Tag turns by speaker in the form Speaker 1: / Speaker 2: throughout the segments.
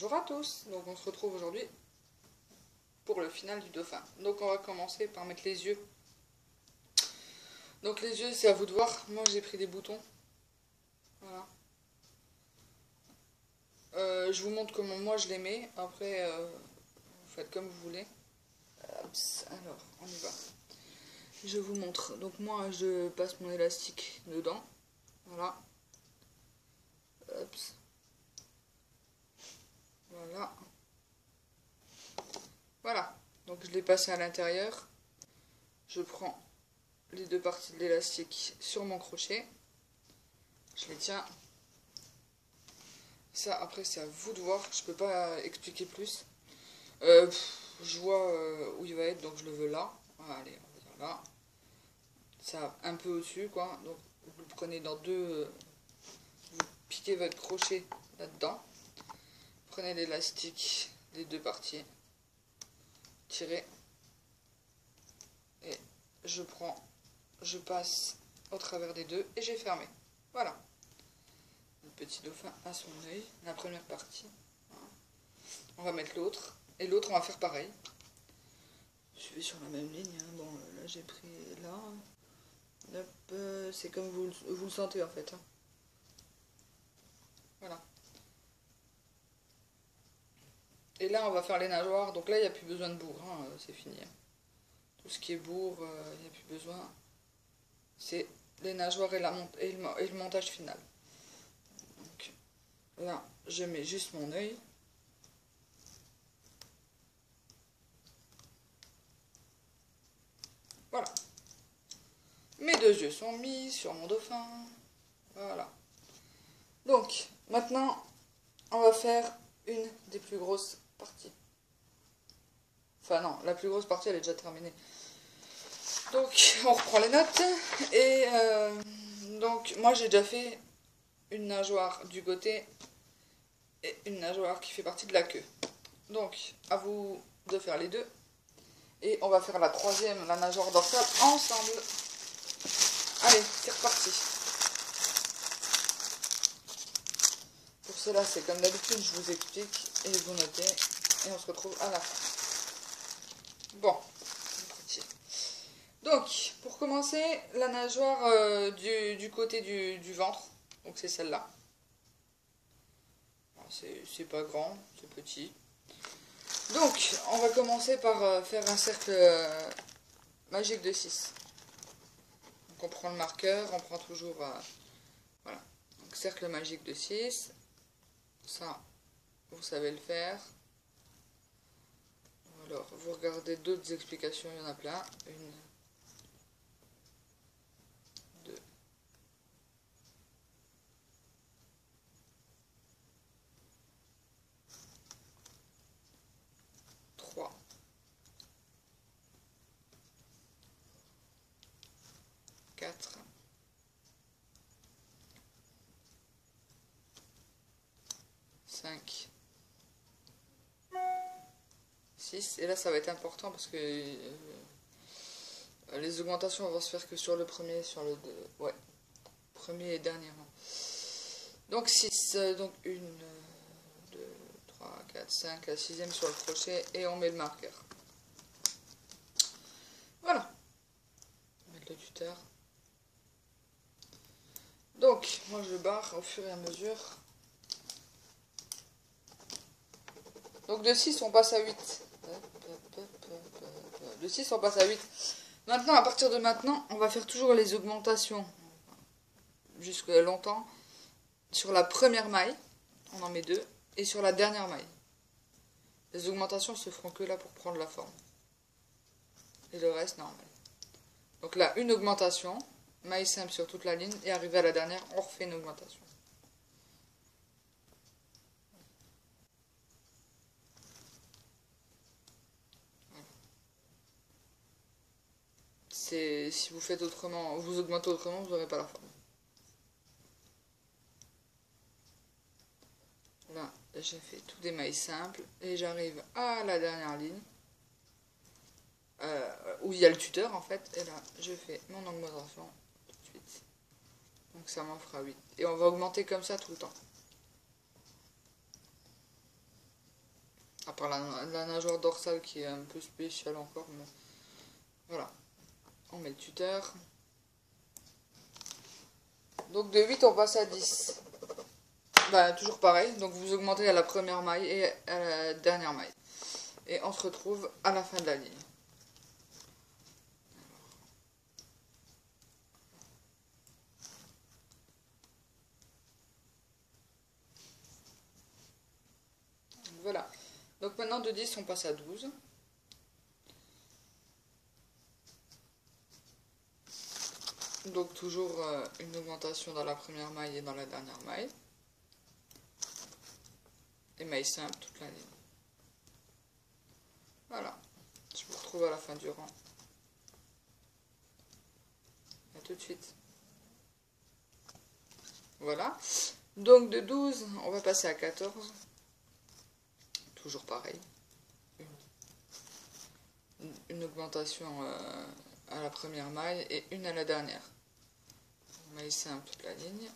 Speaker 1: Bonjour à tous, donc on se retrouve aujourd'hui pour le final du dauphin. Donc on va commencer par mettre les yeux. Donc les yeux c'est à vous de voir, moi j'ai pris des boutons. Voilà. Je vous montre comment moi je les mets, après vous faites comme vous voulez. Alors on y va. Je vous montre, donc moi je passe mon élastique dedans. Voilà. Hop. Voilà. Voilà. Donc je l'ai passé à l'intérieur. Je prends les deux parties de l'élastique sur mon crochet. Je les tiens. Ça après c'est à vous de voir. Je peux pas expliquer plus. Je vois où il va être, donc je le veux là. Allez, on va dire là. Ça un peu au-dessus quoi. Donc vous le prenez dans deux. Vous piquez votre crochet là-dedans. Prenez l'élastique des deux parties. Tirez. Et je passe au travers des deux et j'ai fermé. Voilà. Le petit dauphin a son œil, la première partie. On va mettre l'autre. Et l'autre, on va faire pareil. Je vais sur la même ligne. Hein. Bon, là, j'ai pris là. C'est comme vous le sentez, en fait. Hein. Voilà. Et là, on va faire les nageoires. Donc là, il n'y a plus besoin de bourre. Hein. C'est fini. Hein. Tout ce qui est bourre, il n'y a plus besoin. C'est les nageoires et le montage final. Donc là, je mets juste mon œil. Voilà. Mes deux yeux sont mis sur mon dauphin. Voilà. Donc, maintenant, on va faire une des plus grosses parties. Enfin non, la plus grosse partie, elle est déjà terminée. Donc, on reprend les notes. Et donc, moi, j'ai déjà fait une nageoire du côté et une nageoire qui fait partie de la queue. Donc, à vous de faire les deux. Et on va faire la troisième, la nageoire dorsale, ensemble. Allez, c'est reparti. Pour cela, c'est comme d'habitude, je vous explique et vous notez. Et on se retrouve à la fin. Bon, c'est parti. Donc, pour commencer, la nageoire du côté du ventre. Donc c'est celle-là. C'est pas grand, c'est petit. Donc, on va commencer par faire un cercle magique de 6. Donc on prend le marqueur, on prend toujours... voilà. Donc cercle magique de 6. Ça, vous savez le faire. Alors, vous regardez d'autres explications, il y en a plein. 1, 2, 3, 4, 5, 6. Et là, ça va être important parce que les augmentations vont se faire que sur le premier, sur le deux. Ouais, premier et dernier. Donc 6. Donc 1, 2, 3, 4, 5. La sixième sur le crochet et on met le marqueur. Voilà. On va mettre le tuteur. Donc, moi je barre au fur et à mesure. Donc de 6, on passe à 8. De 6, on passe à 8. Maintenant, à partir de maintenant, on va faire toujours les augmentations. Jusque longtemps. Sur la première maille, on en met 2. Et sur la dernière maille. Les augmentations se feront que là pour prendre la forme. Et le reste, normal. Donc là, une augmentation. Maille simple sur toute la ligne. Et arrivé à la dernière, on refait une augmentation. Si vous faites autrement, vous augmentez autrement, vous n'aurez pas la forme. Là, j'ai fait tout des mailles simples et j'arrive à la dernière ligne où il y a le tuteur en fait. Et là, je fais mon augmentation tout de suite. Donc ça m'en fera 8. Et on va augmenter comme ça tout le temps. part la nageoire dorsale qui est un peu spéciale encore, mais voilà. On met le tuteur. Donc de 8 on passe à 10. Bah toujours pareil, donc vous augmentez à la première maille et à la dernière maille. Et on se retrouve à la fin de la ligne. Voilà. Donc maintenant de 10 on passe à 12. Donc toujours une augmentation dans la première maille et dans la dernière maille. Et maille simple toute la ligne. Voilà. Je vous retrouve à la fin du rang. A tout de suite. Voilà. Donc de 12, on va passer à 14. Toujours pareil. Une augmentation à la première maille et une à la dernière. Maille simple toute la ligne.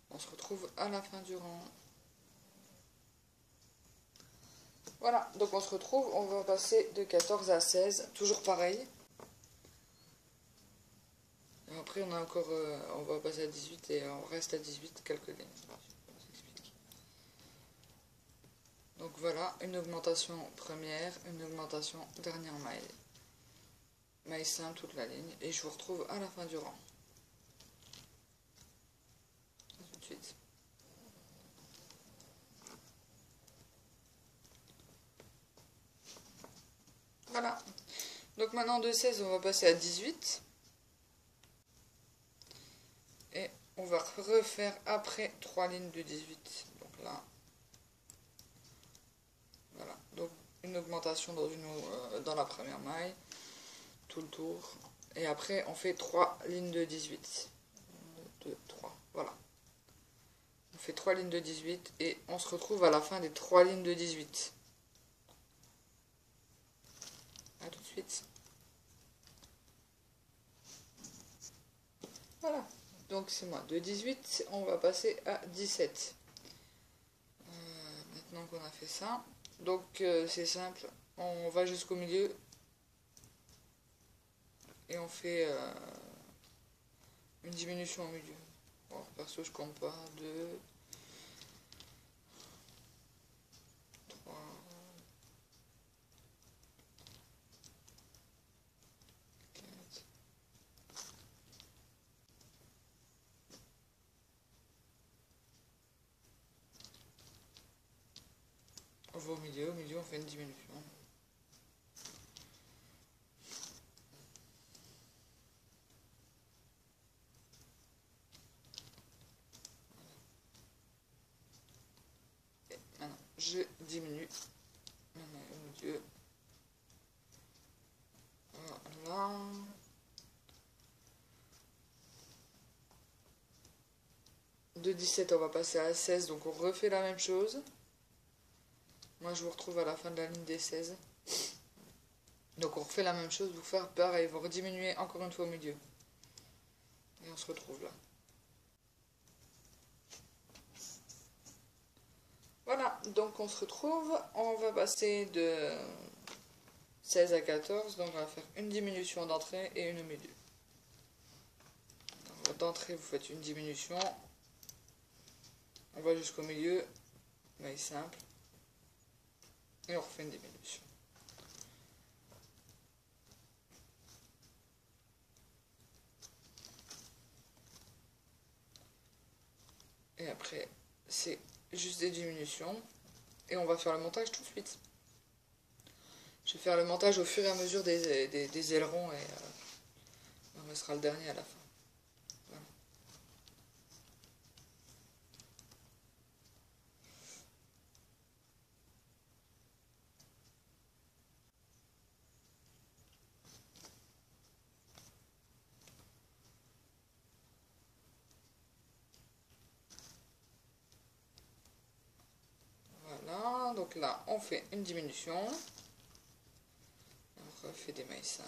Speaker 1: On se retrouve à la fin du rang. Voilà, donc on se retrouve, on va passer de 14 à 16, toujours pareil. Et après on a encore, on va passer à 18 et on reste à 18 quelques lignes. Donc voilà, une augmentation première, une augmentation dernière maille. Maille simple toute la ligne et je vous retrouve à la fin du rang. Tout de suite. Voilà. Donc maintenant de 16 on va passer à 18. Et on va refaire après 3 lignes de 18. Donc là. Voilà. Donc une augmentation dans la première maille. Tout le tour. Et après on fait 3 lignes de 18. 1, 2, 3. Voilà. On fait 3 lignes de 18 et on se retrouve à la fin des 3 lignes de 18. A tout de suite. Voilà. Donc c'est moi. De 18, on va passer à 17. Maintenant qu'on a fait ça. Donc c'est simple. On va jusqu'au milieu. Et on fait une diminution au milieu. Bon, perso je compte pas. 2, 3, 4. On va au milieu on fait une diminution. Et maintenant, je diminue. Maintenant, au milieu. Voilà. De 17, on va passer à 16, donc on refait la même chose. Moi, je vous retrouve à la fin de la ligne des 16. Donc on refait la même chose, vous faire pareil, vous rediminuez encore une fois au milieu. Et on se retrouve là. Voilà, donc on se retrouve, on va passer de 16 à 14, donc on va faire une diminution d'entrée et une au milieu. D'entrée, vous faites une diminution, on va jusqu'au milieu, maille simple, et on refait une diminution. Et après, c'est juste des diminutions. Et on va faire le montage tout de suite. Je vais faire le montage au fur et à mesure des ailerons et on restera le dernier à la fin. Voilà. Voilà, donc là on fait une diminution. On refait des mailles simples.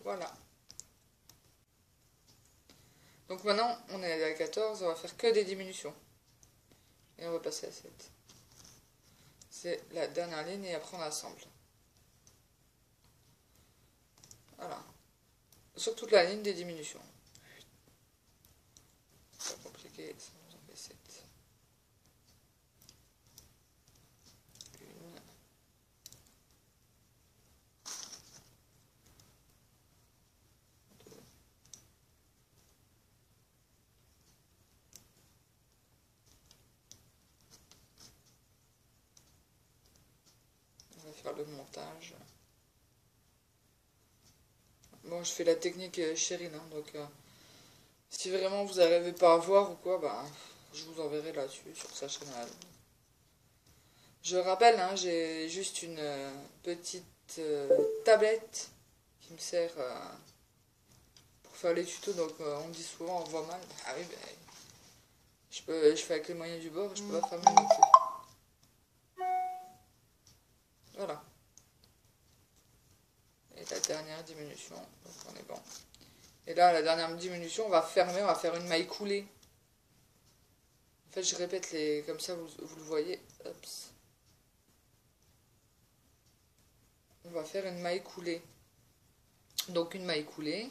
Speaker 1: Voilà. Donc maintenant, on est à 14, on va faire que des diminutions. Et on va passer à 7. C'est la dernière ligne et après on assemble. Voilà. Sur toute la ligne des diminutions. C'est pas compliqué, ça nous en fait 7. Une. Deux. On va faire le montage. Bon, je fais la technique Chérine, hein, donc si vraiment vous n'arrivez pas à voir ou quoi, bah, je vous enverrai là-dessus, sur sa chaîne. Je rappelle, hein, j'ai juste une petite tablette qui me sert pour faire les tutos, donc on me dit souvent on voit mal. Ah oui, ben, je fais avec les moyens du bord, je peux pas faire mieux non plus. Voilà. Et la dernière diminution, donc on est bon. Et là, la dernière diminution, on va fermer, on va faire une maille coulée. En fait, je répète les comme ça, vous le voyez. Ops. On va faire une maille coulée. Donc une maille coulée.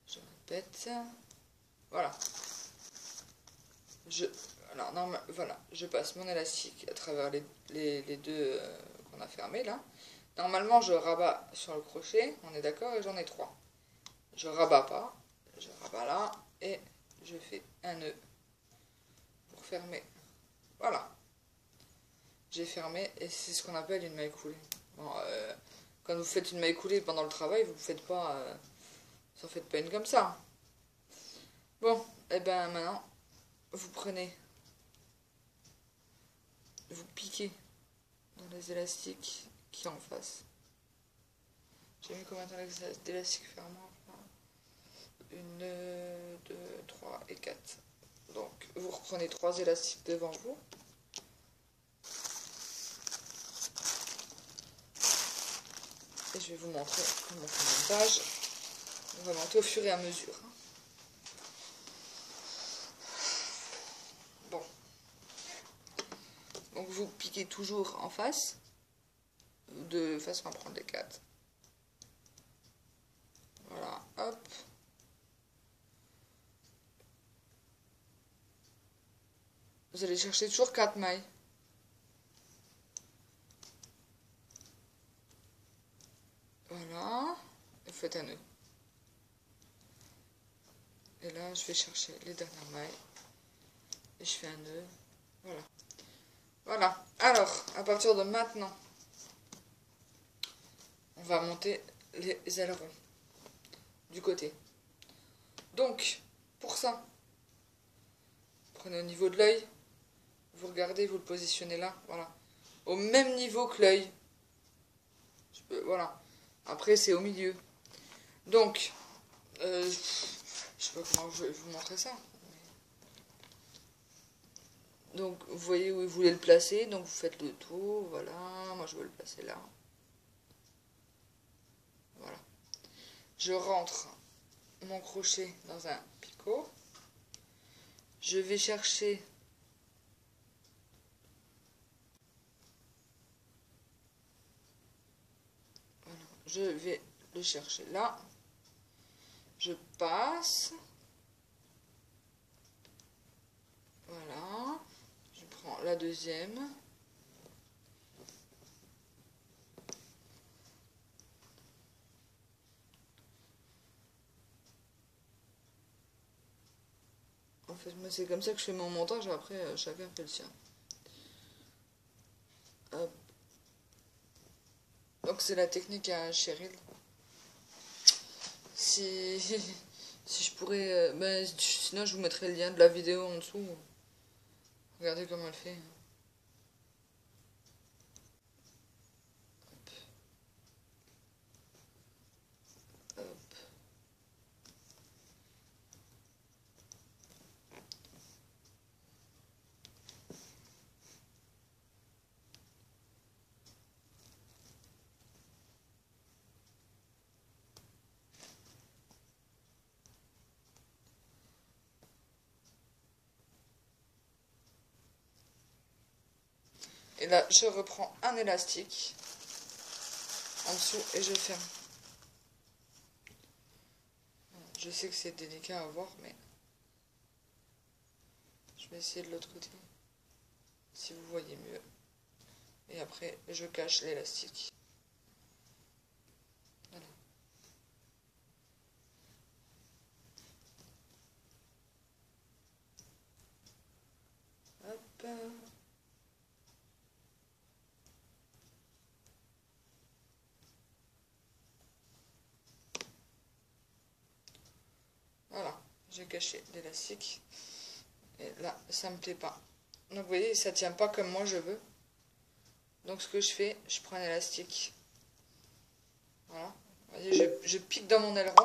Speaker 1: Je répète. Voilà. Voilà. Je passe mon élastique à travers les deux qu'on a fermés là. Normalement, je rabats sur le crochet, on est d'accord, et j'en ai 3. Je rabats pas, je rabats là, et je fais un nœud pour fermer. Voilà. J'ai fermé, et c'est ce qu'on appelle une maille coulée. Bon, quand vous faites une maille coulée pendant le travail, vous ne faites pas, vous en faites pas une comme ça. Bon, et ben maintenant, vous prenez, vous piquez dans les élastiques qui en face. J'ai mis combien d'élastiques fermants? 1, 2, 3 et 4. Donc, vous reprenez 3 élastiques devant vous. Et je vais vous montrer comment on fait le montage. On va monter au fur et à mesure. Bon. Donc, vous piquez toujours en face, de façon à prendre les 4. Voilà, hop. Vous allez chercher toujours 4 mailles. Voilà. Et vous faites un nœud. Et là, je vais chercher les dernières mailles. Et je fais un nœud. Voilà. Voilà. Alors, à partir de maintenant, on va monter les ailerons du côté. Donc, pour ça, prenez au niveau de l'œil. Vous regardez, vous le positionnez là. Voilà. Au même niveau que l'œil. Voilà. Après, c'est au milieu. Donc, je sais pas comment je vais vous montrer ça. Donc, vous voyez où vous voulez le placer. Donc, vous faites le tour. Voilà. Moi, je veux le placer là. Voilà. Je rentre mon crochet dans un picot. Je vais chercher voilà, je vais le chercher là. Je passe. Voilà. Je prends la deuxième. En fait, moi, c'est comme ça que je fais mon montage. Après, chacun fait le sien. Hop. Donc, c'est la technique à Cheryl. Si je pourrais... ben, sinon, je vous mettrai le lien de la vidéo en dessous. Regardez comment elle fait. Hop. Hop. Et là, je reprends un élastique en dessous et je ferme. Je sais que c'est délicat à voir, mais je vais essayer de l'autre côté, si vous voyez mieux. Et après, je cache l'élastique. Voilà. Hop. Voilà, j'ai caché l'élastique. Et là, ça me plaît pas. Donc vous voyez, ça tient pas comme moi je veux. Donc ce que je fais, je prends un élastique. Voilà. Vous voyez, je pique dans mon aileron.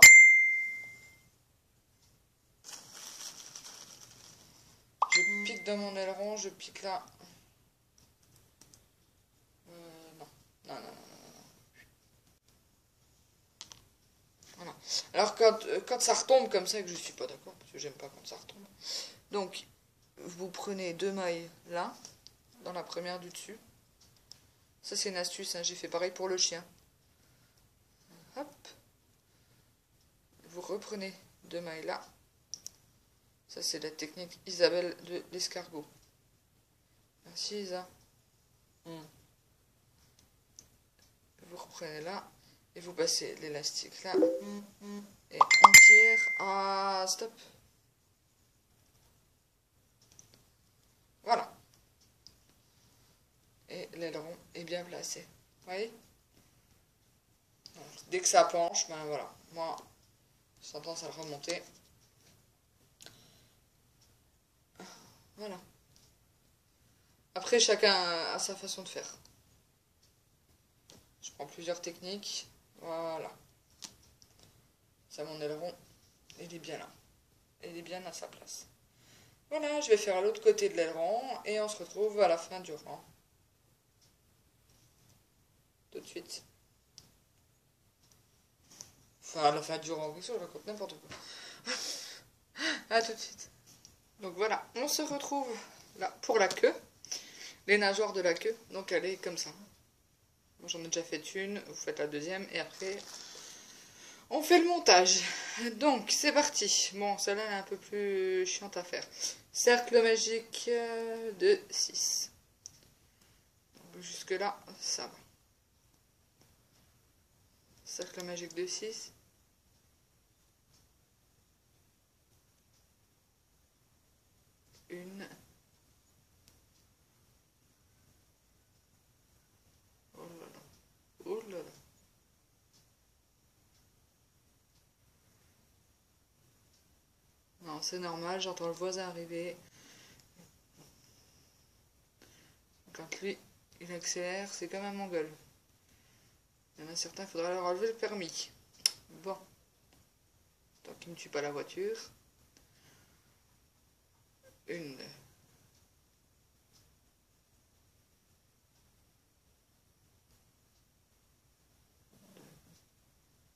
Speaker 1: Je pique dans mon aileron, je pique là. Non. Non, non, non, non. Voilà. Alors quand ça retombe comme ça, que je suis pas d'accord, parce que j'aime pas quand ça retombe. Donc, vous prenez 2 mailles là, dans la première du dessus. Ça c'est une astuce, hein, j'ai fait pareil pour le chien. Hop. Vous reprenez 2 mailles là. Ça c'est la technique Isabelle de l'escargot. Merci Isa. Vous reprenez là et vous passez l'élastique là. Et on tire. Ah, stop. Voilà. Et l'aileron est bien placé. Vous voyez? Donc, dès que ça penche, ben voilà. Moi, j'ai tendance à le remonter. Voilà. Après, chacun a sa façon de faire. Je prends plusieurs techniques. Voilà. Ça, mon aileron, il est bien là. Il est bien à sa place. Voilà, je vais faire à l'autre côté de l'aileron et on se retrouve à la fin du rang. Tout de suite. Enfin, à la fin du rang, je raconte n'importe quoi. À tout de suite. Donc voilà, on se retrouve là pour la queue. Les nageoires de la queue, donc elle est comme ça. Moi j'en ai déjà fait une, vous faites la deuxième et après on fait le montage. Donc c'est parti. Bon, celle-là elle est un peu plus chiante à faire. Cercle magique de 6. Jusque là, ça va. Cercle magique de 6. Une. Oh là là. Oh là là. Non, c'est normal, j'entends le voisin arriver. Quand lui, il accélère, c'est comme un mongol. Il y en a certains, il faudra leur enlever le permis. Bon. Tant qu'il ne tue pas la voiture. Une.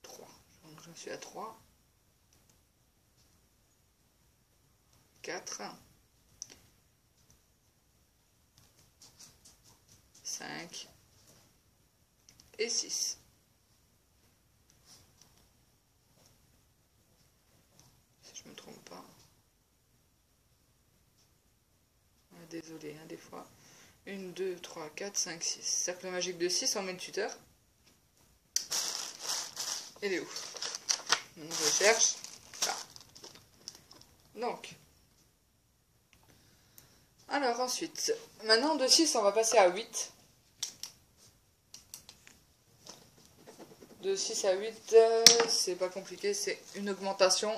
Speaker 1: 3. Donc je suis à 3. 4. 5. Et 6. Si je me trompe pas. Désolé, hein, des fois. 1, 2, 3, 4, 5, 6. Cercle magique de 6, on met le tuteur. Il est où? Je cherche. Là. Donc. Alors ensuite. Maintenant de 6, on va passer à 8. De 6 à 8, c'est pas compliqué, c'est une augmentation.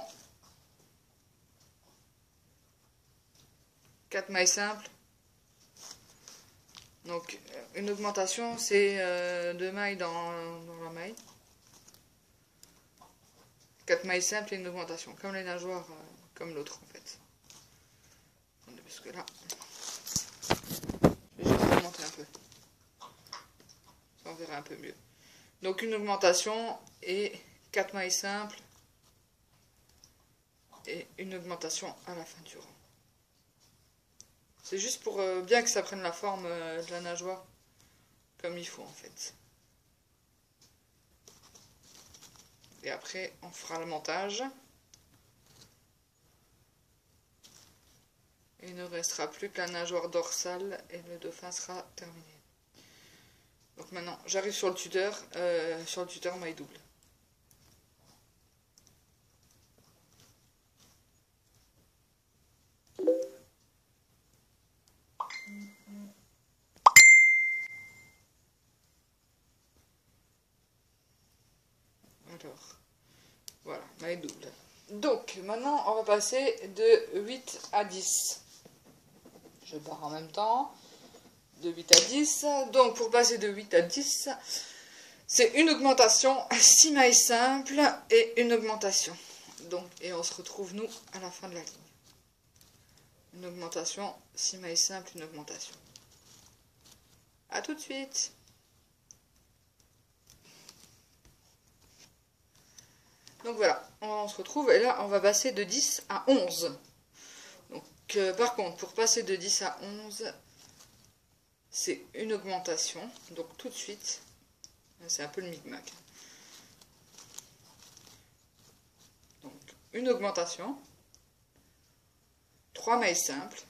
Speaker 1: 4 mailles simples. Donc, une augmentation, c'est 2 mailles dans la maille. 4 mailles simples et une augmentation, comme les nageoires, comme l'autre en fait. Parce que là, je vais juste remonter un peu. Ça, on verra un peu mieux. Donc, une augmentation et 4 mailles simples et une augmentation à la fin du rang. C'est juste pour bien que ça prenne la forme de la nageoire comme il faut en fait. Et après, on fera le montage. Et il ne restera plus que la nageoire dorsale et le dauphin sera terminé. Donc maintenant, j'arrive sur le tuteur maille double. Alors, voilà, maille double. Donc, maintenant, on va passer de 8 à 10. Je barre en même temps. De 8 à 10. Donc, pour passer de 8 à 10, c'est une augmentation, 6 mailles simples et une augmentation. Donc, et on se retrouve, nous, à la fin de la ligne. Une augmentation, 6 mailles simples, une augmentation. A tout de suite. Donc voilà, on se retrouve et là on va passer de 10 à 11. Donc par contre, pour passer de 10 à 11, c'est une augmentation. Donc tout de suite, c'est un peu le micmac. Donc une augmentation, 3 mailles simples,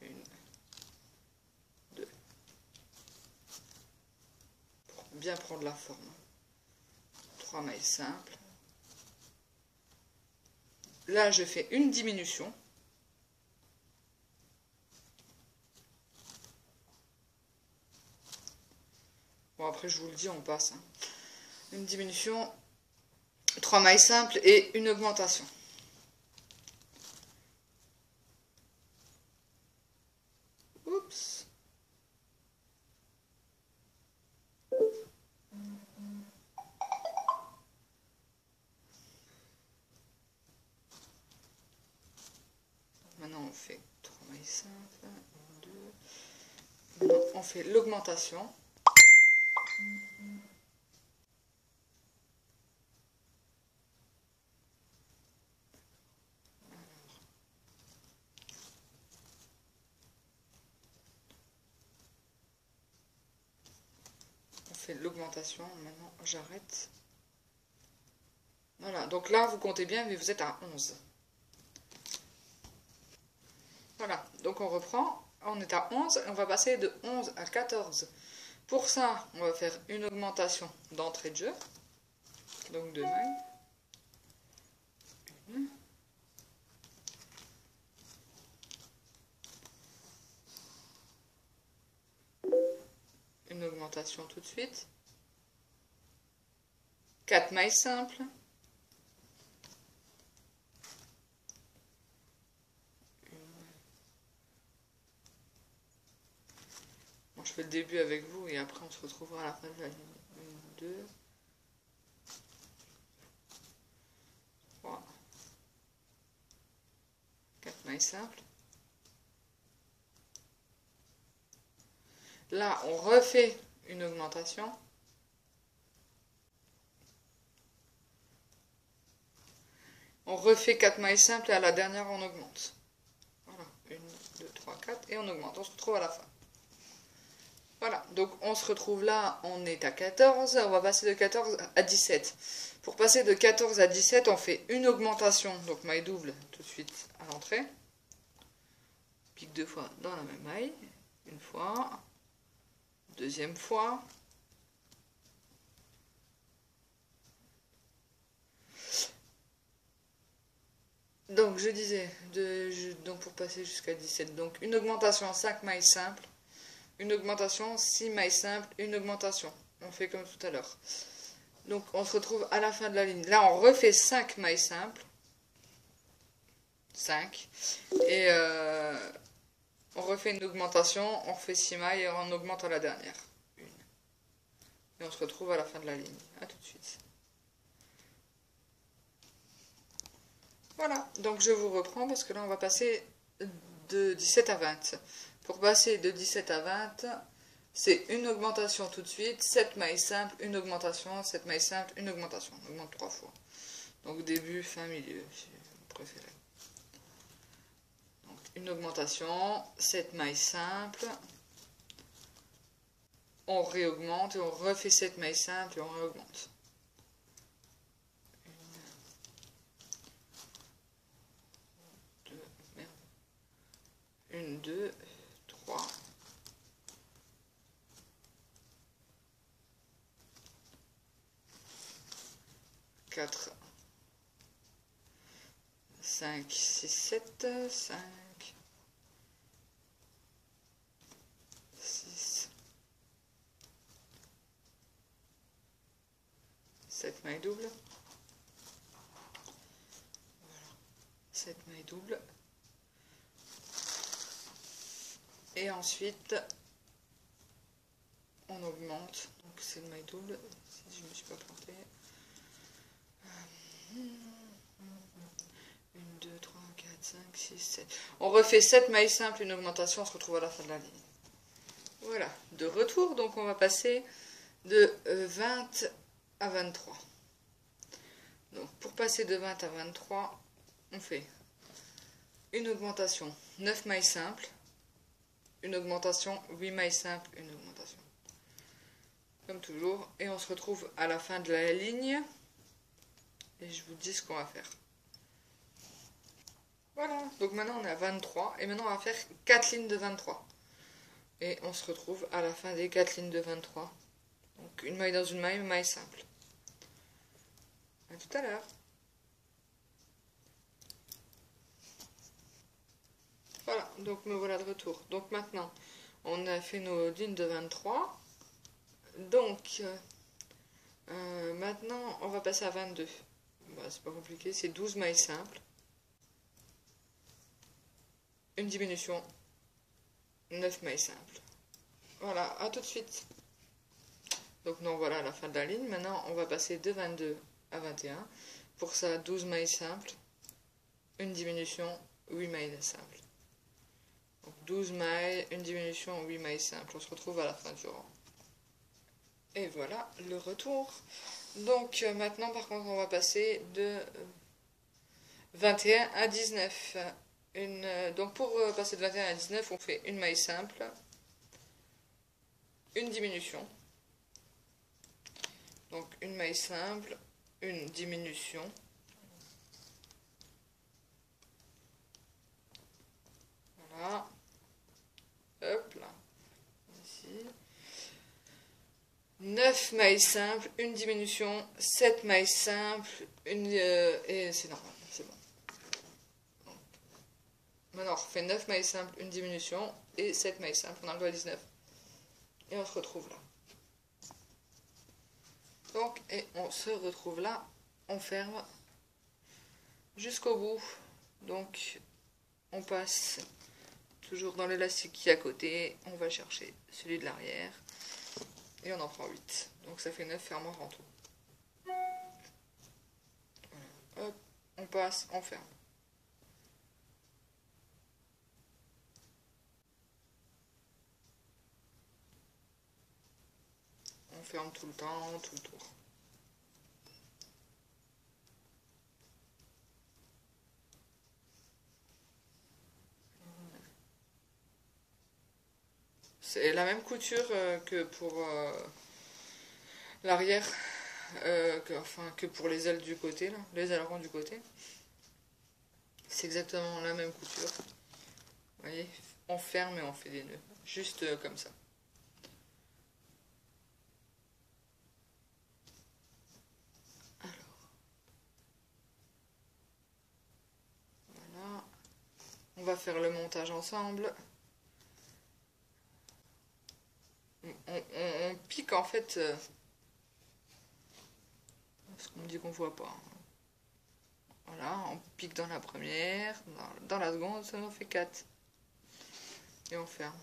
Speaker 1: une, deux, pour bien prendre la forme. 3 mailles simples. Là, je fais une diminution. Bon, après, je vous le dis, on passe. Hein. Une diminution, 3 mailles simples et une augmentation. Oups. Maintenant, on fait 3 mailles simples. 1, 2. Maintenant, on fait l'augmentation. On fait l'augmentation. Maintenant, j'arrête. Voilà, donc là, vous comptez bien, mais vous êtes à 11. Voilà, donc on reprend. On est à 11 et on va passer de 11 à 14. Pour ça, on va faire une augmentation d'entrée de jeu. Donc 2 mailles. Une augmentation tout de suite. 4 mailles simples. Bon, je fais le début avec vous et après on se retrouvera à la fin de la ligne. 1, 2, 3, 4 mailles simples. Là, on refait une augmentation. On refait 4 mailles simples et à la dernière, on augmente. Voilà, 1, 2, 3, 4 et on augmente. On se retrouve à la fin. Voilà, donc on se retrouve là, on est à 14, on va passer de 14 à 17. Pour passer de 14 à 17, on fait une augmentation, donc maille double tout de suite à l'entrée. Pique 2 fois dans la même maille, une fois, deuxième fois. Donc je disais, donc pour passer jusqu'à 17, donc une augmentation 5 mailles simples, une augmentation 6 mailles simples, une augmentation. On fait comme tout à l'heure. Donc on se retrouve à la fin de la ligne. Là on refait 5 mailles simples. 5. Et on refait une augmentation, on refait 6 mailles et on augmente à la dernière. 1. Et on se retrouve à la fin de la ligne. A tout de suite. Voilà, donc je vous reprends parce que là on va passer de 17 à 20. Pour passer de 17 à 20, c'est une augmentation tout de suite, 7 mailles simples, une augmentation, 7 mailles simples, une augmentation. On augmente 3 fois. Donc début, fin, milieu, si vous préférez. une augmentation, 7 mailles simples. On réaugmente et on refait 7 mailles simples et on réaugmente. 1, 2, 3, 4, 5, 6, 7, 5, 6, 7 mailles doubles. Voilà. 7 mailles doubles. Et ensuite, on augmente. Donc c'est une maille double, si je ne me suis pas plantée. 1, 2, 3, 4, 5, 6, 7. On refait 7 mailles simples, une augmentation, on se retrouve à la fin de la ligne. Voilà, de retour, donc on va passer de 20 à 23. Donc pour passer de 20 à 23, on fait une augmentation, 9 mailles simples, une augmentation, 8 mailles simples, une augmentation. Comme toujours, et on se retrouve à la fin de la ligne, et je vous dis ce qu'on va faire. Voilà, donc maintenant on est à 23, et maintenant on va faire 4 lignes de 23. Et on se retrouve à la fin des 4 lignes de 23. Donc une maille dans une maille simple. A tout à l'heure. Voilà, donc me voilà de retour. Donc maintenant, on a fait nos lignes de 23. Donc, maintenant, on va passer à 22. Bah, c'est pas compliqué, c'est 12 mailles simples. Une diminution, 9 mailles simples. Voilà, à tout de suite. Donc, non, voilà la fin de la ligne. Maintenant, on va passer de 22 à 21. Pour ça, 12 mailles simples. Une diminution, 8 mailles simples. Donc 12 mailles, une diminution, 8 mailles simples. On se retrouve à la fin du rang. Et voilà le retour. Donc maintenant par contre on va passer de 21 à 19. Donc pour passer de 21 à 19 on fait une maille simple, une diminution. Donc une maille simple, une diminution. Voilà. Hop là. Ici. 9 mailles simples, une diminution, 7 mailles simples, et c'est normal, c'est bon. Donc, maintenant on refait 9 mailles simples, une diminution, et 7 mailles simples, on arrive à 19. Et on se retrouve là. Donc, et on se retrouve là, on ferme jusqu'au bout. Donc, on passe toujours dans l'élastique qui est à côté, on va chercher celui de l'arrière. Et on en prend 8. Donc ça fait 9 fermoirs en tout. Voilà. Hop, on passe, on ferme. On ferme tout le temps, tout le tour. C'est la même couture que pour l'arrière, que pour les ailes du côté, là, les ailerons du côté. C'est exactement la même couture. Vous voyez, on ferme et on fait des nœuds. Juste comme ça. Alors. Voilà. On va faire le montage ensemble. On pique en fait parce qu'on me dit qu'on voit pas. Voilà, on pique dans la première, dans la seconde, ça nous fait 4. Et on ferme.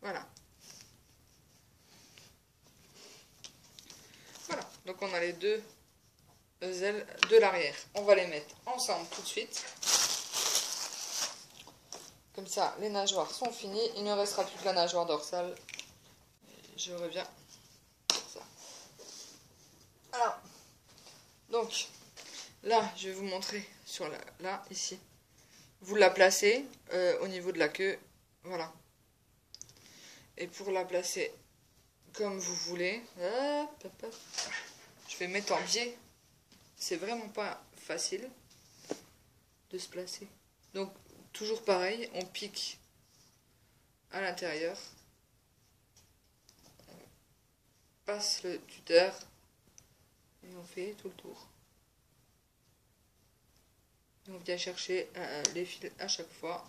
Speaker 1: Voilà. Voilà, donc on a les deux ailes de l'arrière. On va les mettre ensemble tout de suite. ça, les nageoires sont finies. Il ne restera plus que la nageoire dorsale. Je reviens pour ça. Alors, donc, là, je vais vous montrer sur là, ici. Vous la placez au niveau de la queue. Voilà. Et pour la placer comme vous voulez, hop, hop, hop, je vais mettre en biais. C'est vraiment pas facile de se placer. Donc, toujours pareil, on pique à l'intérieur. On passe le tuteur et on fait tout le tour. Et on vient chercher les fils à chaque fois.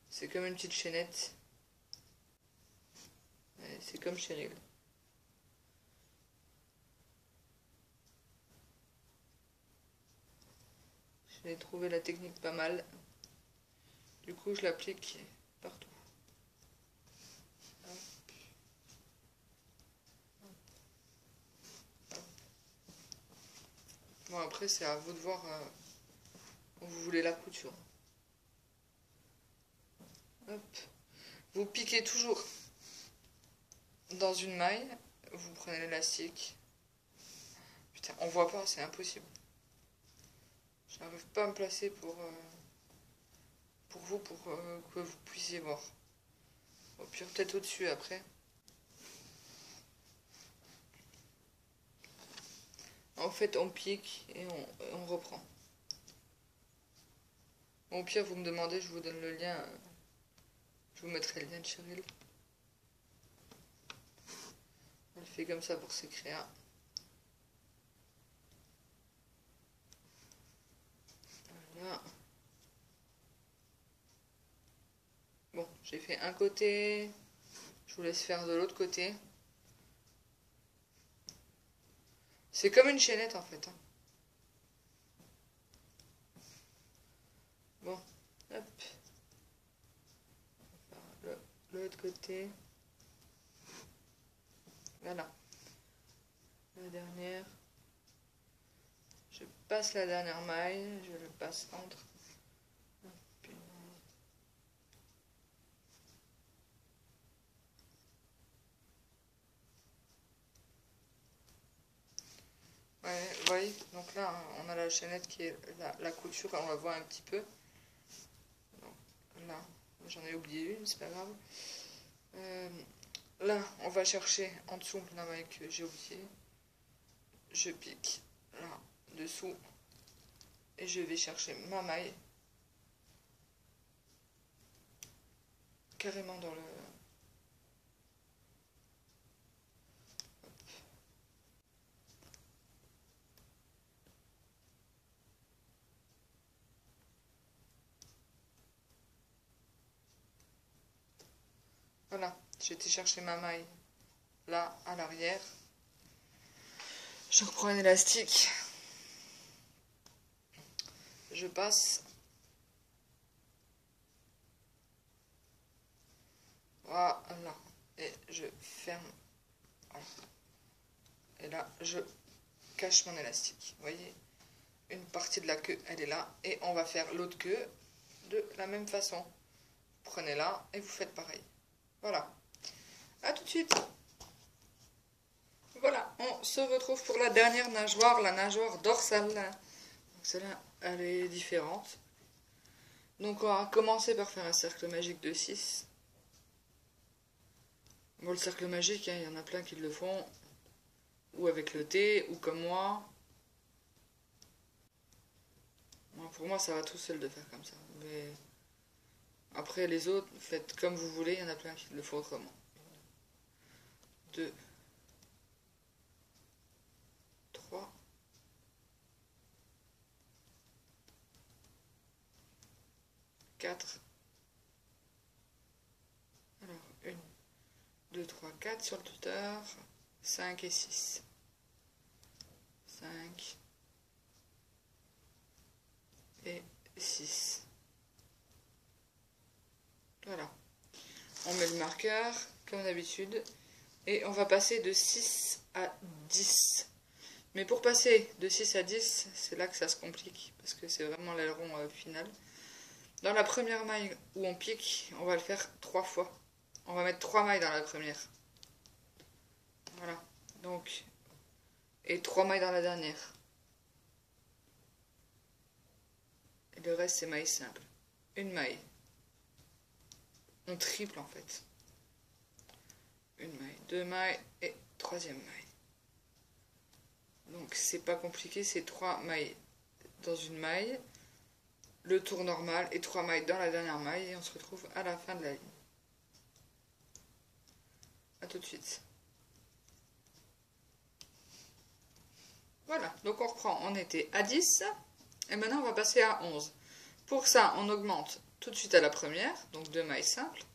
Speaker 1: C'est comme une petite chaînette. C'est comme Cheryl. J'ai trouvé la technique pas mal. Du coup, je l'applique partout. Hop. Hop. Bon, après, c'est à vous de voir où vous voulez la couture. Hop. Vous piquez toujours dans une maille. Vous prenez l'élastique. Putain, on voit pas, c'est impossible. J'arrive pas à me placer pour vous, pour que vous puissiez voir. Au pire, peut-être au-dessus après. En fait, on pique et on reprend. Bon, au pire, vous me demandez, je vous donne le lien. Je vous mettrai le lien de Cheryl. Elle fait comme ça pour s'écrire. Voilà. Bon, j'ai fait un côté. Je vous laisse faire de l'autre côté. C'est comme une chaînette en fait. Hein. Bon, hop. L'autre côté. Voilà. La dernière. Je passe la dernière maille. Je le passe entre. Ouais, vous voyez, donc là, on a la chaînette qui est la couture, on la voit un petit peu. Donc, là, j'en ai oublié une, c'est pas grave. Là, on va chercher en dessous la maille que j'ai oubliée. Je pique là, dessous. Et je vais chercher ma maille. Carrément dans le... Voilà, j'ai été chercher ma maille là, à l'arrière. Je reprends un élastique. Je passe. Voilà. Et je ferme. Voilà. Et là, je cache mon élastique. Vous voyez, une partie de la queue, elle est là. Et on va faire l'autre queue de la même façon. Prenez là et vous faites pareil. Voilà. À tout de suite. Voilà, on se retrouve pour la dernière nageoire, la nageoire dorsale. Donc celle-là, elle est différente. Donc on va commencer par faire un cercle magique de 6. Bon, le cercle magique, hein, il y en a plein qui le font. Ou avec le T, ou comme moi. Bon, pour moi, ça va tout seul de faire comme ça. Mais après, les autres, faites comme vous voulez, il y en a plein qui le font autrement. 2, 3, 4. Alors, 1, 2, 3, 4 sur le tuteur. 5 et 6. 5 et 6. Voilà. On met le marqueur, comme d'habitude. Et on va passer de 6 à 10. Mais pour passer de 6 à 10, c'est là que ça se complique, parce que c'est vraiment l'aileron final. Dans la première maille où on pique, on va le faire 3 fois. On va mettre 3 mailles dans la première. Voilà. Donc, et 3 mailles dans la dernière. Et le reste, c'est maille simple. Une maille. On triple en fait. Une maille, 2 mailles et 3e maille. Donc, c'est pas compliqué, c'est 3 mailles dans une maille, le tour normal et 3 mailles dans la dernière maille et on se retrouve à la fin de la ligne. A tout de suite. Voilà, donc on reprend, on était à 10 et maintenant on va passer à 11. Pour ça, on augmente tout de suite à la première, donc 2 mailles simples.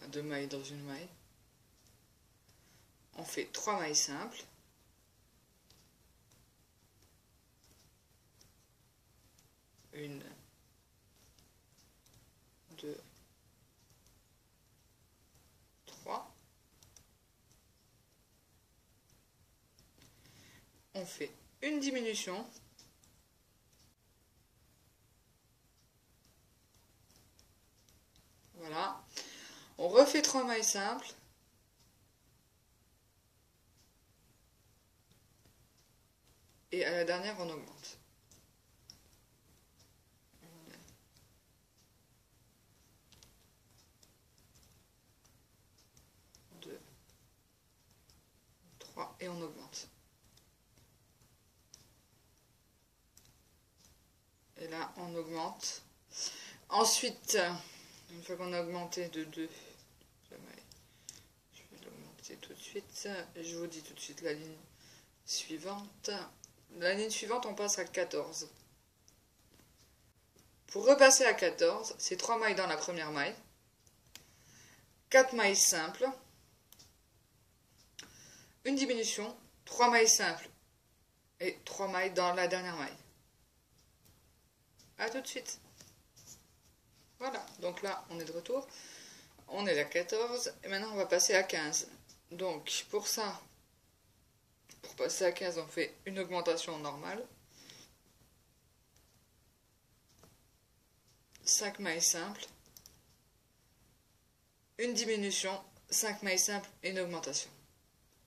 Speaker 1: 2 mailles dans une maille. On fait 3 mailles simples. Une, 2, 3. On fait une diminution. Voilà. On refait 3 mailles simples. Et à la dernière, on augmente. 1, 2, 3 et on augmente. Et là, on augmente. Ensuite, une fois qu'on a augmenté de 2 mailles, je vais l'augmenter tout de suite. Je vous dis tout de suite la ligne suivante. La ligne suivante, on passe à 14. Pour repasser à 14, c'est 3 mailles dans la première maille, 4 mailles simples, une diminution, 3 mailles simples et 3 mailles dans la dernière maille. A tout de suite. Voilà, donc là, on est de retour. On est à 14 et maintenant on va passer à 15. Donc pour ça, pour passer à 15, on fait une augmentation normale. 5 mailles simples, une diminution, 5 mailles simples et une augmentation.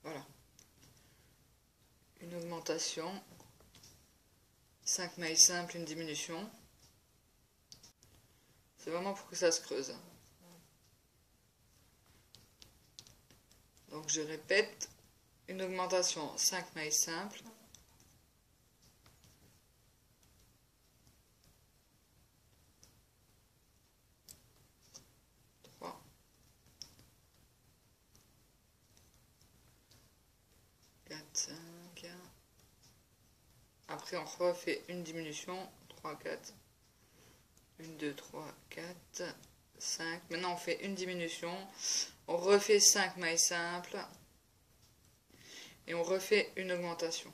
Speaker 1: Voilà. Une augmentation, 5 mailles simples, une diminution. C'est vraiment pour que ça se creuse. Donc je répète, une augmentation, 5 mailles simples. Après, on refait une diminution. 3, 4. 1, 2, 3, 4, 5. Maintenant, on fait une diminution. On refait 5 mailles simples. Et on refait une augmentation.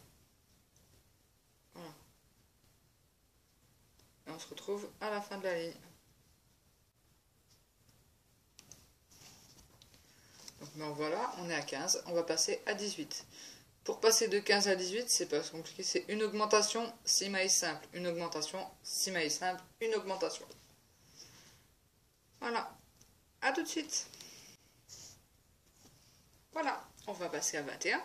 Speaker 1: Voilà. Et on se retrouve à la fin de la ligne. Donc, ben voilà, on est à 15. On va passer à 18. Pour passer de 15 à 18, c'est pas compliqué, c'est une augmentation, 6 mailles simples, une augmentation, 6 mailles simples, une augmentation. Voilà, à tout de suite. Voilà, on va passer à 21.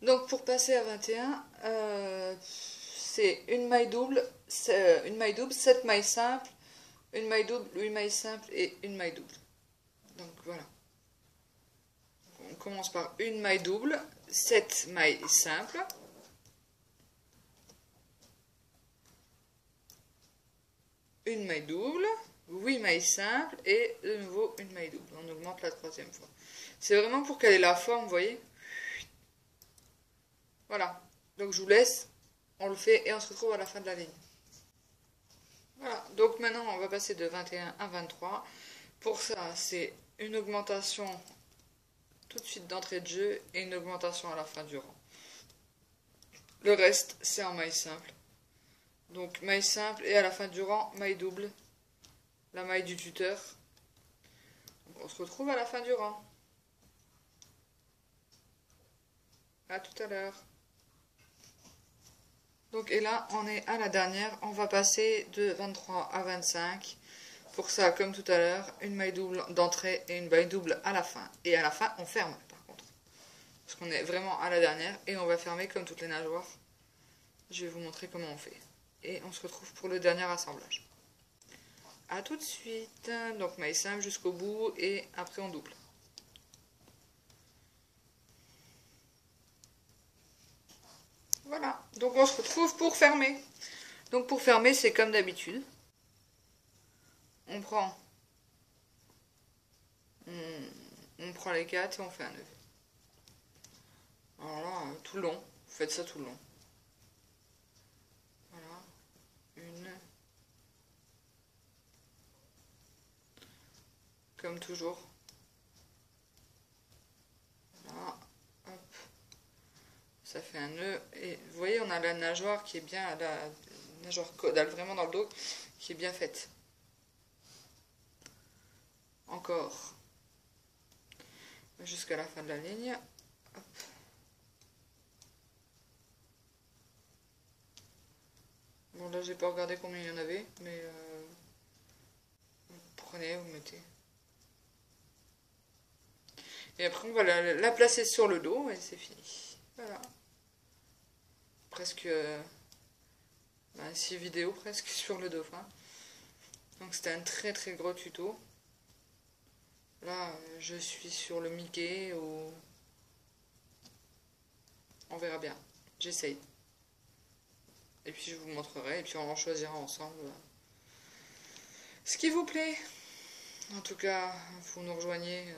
Speaker 1: Donc pour passer à 21, c'est une maille double, 7 mailles simples, une maille double, 8 mailles simples et une maille double. Donc voilà. On commence par une maille double, 7 mailles simples, une maille double, 8 mailles simples et de nouveau une maille double. On augmente la 3e fois. C'est vraiment pour qu'elle ait la forme, vous voyez. Voilà. Donc je vous laisse, on le fait et on se retrouve à la fin de la ligne. Voilà. Donc maintenant on va passer de 21 à 23. Pour ça, c'est une augmentation tout de suite d'entrée de jeu et une augmentation à la fin du rang. Le reste, c'est en maille simple. Donc maille simple et à la fin du rang, maille double. La maille du tuteur. Donc, on se retrouve à la fin du rang. À tout à l'heure. Donc, et là, on est à la dernière. On va passer de 23 à 25. Pour ça, comme tout à l'heure, une maille double d'entrée et une maille double à la fin. Et à la fin, on ferme, par contre. Parce qu'on est vraiment à la dernière. Et on va fermer comme toutes les nageoires. Je vais vous montrer comment on fait. Et on se retrouve pour le dernier assemblage. A tout de suite. Donc, maille simple jusqu'au bout. Et après, on double. Voilà, donc on se retrouve pour fermer. Donc pour fermer, c'est comme d'habitude. On prend les 4 et on fait un nœud. Alors là, tout le long, vous faites ça tout le long. Voilà, une. Comme toujours. Voilà, hop. Ça fait un nœud. Et vous voyez, on a la nageoire qui est bien, la nageoire caudale vraiment dans le dos, qui est bien faite. Encore. Jusqu'à la fin de la ligne. Hop. Bon, là, j'ai pas regardé combien il y en avait, mais vous prenez, vous mettez. Et après, on va la placer sur le dos et c'est fini. Voilà. Presque 6 vidéos presque sur le dauphin. Donc c'était un très très gros tuto. Là, je suis sur le Mickey ou... On verra bien. J'essaye. Et puis je vous montrerai et puis on en choisira ensemble ce qui vous plaît. En tout cas, vous nous rejoignez.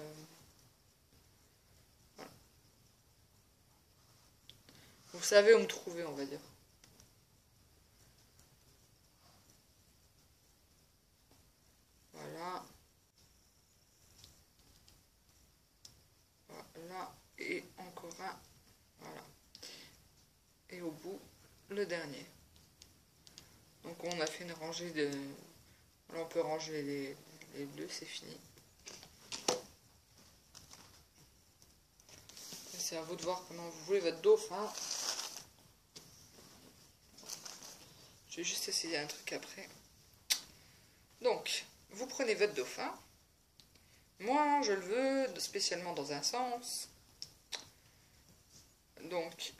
Speaker 1: Voilà. Vous savez où me trouver, on va dire. Voilà. Voilà. Et encore un. Voilà. Et au bout, le dernier. Donc on a fait une rangée de... Là on peut ranger les bleus, c'est fini. C'est à vous de voir comment vous voulez votre dauphin. Je vais juste essayer un truc après. Donc, vous prenez votre dauphin. Moi, je le veux spécialement dans un sens. Donc,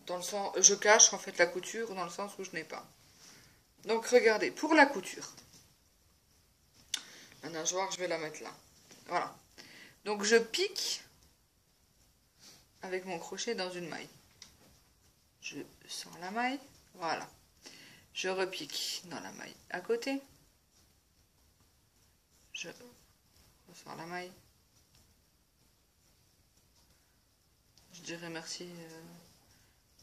Speaker 1: dans le sens, je cache en fait la couture dans le sens où je n'ai pas. Donc, regardez, pour la couture, la nageoire, je vais la mettre là. Voilà. Donc, je pique avec mon crochet dans une maille. Je sors la maille, voilà. Je repique dans la maille à côté. Je ressors la maille. Je dirais merci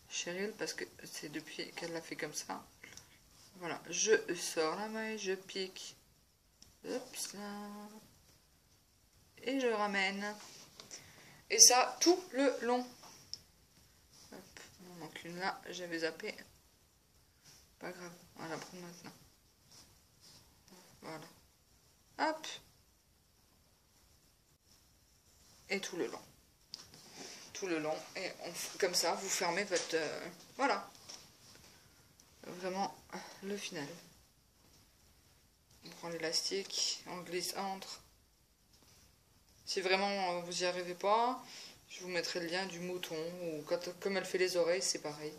Speaker 1: Cheryl parce que c'est depuis qu'elle l'a fait comme ça. Voilà, je sors la maille, je pique. Hop là. Et je ramène. Et ça tout le long. Hop, il en manque une là, j'avais zappé. Pas grave, on va la prendre maintenant. Voilà. Hop. Et tout le long. Tout le long. Et comme ça, vous fermez votre... voilà. Vraiment, le final. On prend l'élastique, on glisse entre. Si vraiment vous n'y arrivez pas, je vous mettrai le lien du mouton. Ou comme elle fait les oreilles, c'est pareil.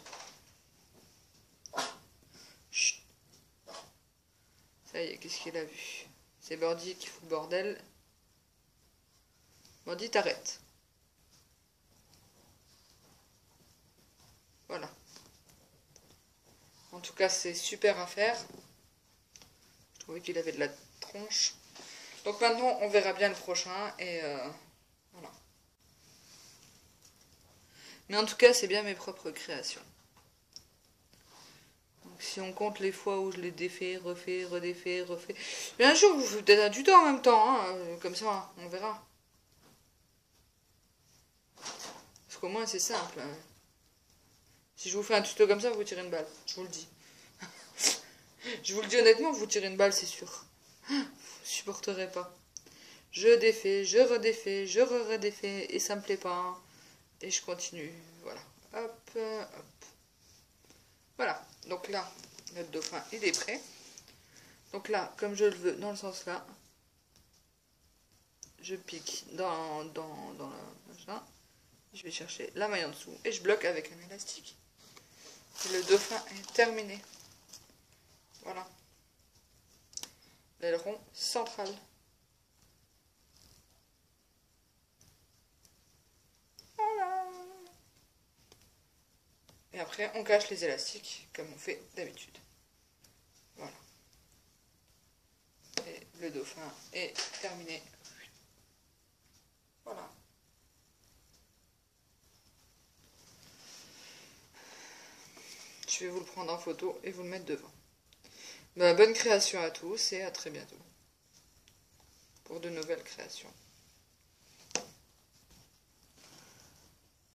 Speaker 1: Chut. Ça y est, qu'est-ce qu'il a vu? C'est Birdie qui fout le bordel. Birdie, t'arrêtes. Voilà. En tout cas, c'est super à faire. Je trouvais qu'il avait de la tronche. Donc maintenant, on verra bien le prochain. Et voilà. Mais en tout cas, c'est bien mes propres créations. Donc, si on compte les fois où je les défais, refais, redéfais, refais... Bien sûr, vous faites peut-être un tuto en même temps. Hein, comme ça, on verra. Parce qu'au moins, c'est simple. Hein. Si je vous fais un tuto comme ça, vous tirez une balle. Je vous le dis. Je vous le dis honnêtement, vous tirez une balle, c'est sûr. Vous supporterez pas. Je défais, je redéfais, je redéfais, et ça me plaît pas. Et je continue, voilà. Hop, hop. Voilà, donc là, notre dauphin, il est prêt. Donc là, comme je le veux, dans le sens là, je pique dans la machin. Je vais chercher la maille en dessous et je bloque avec un élastique. Et le dauphin est terminé. Voilà. L'aileron central. Voilà. Et après, on cache les élastiques comme on fait d'habitude. Voilà. Et le dauphin est terminé. Voilà. Je vais vous le prendre en photo et vous le mettre devant. Bonne création à tous et à très bientôt pour de nouvelles créations.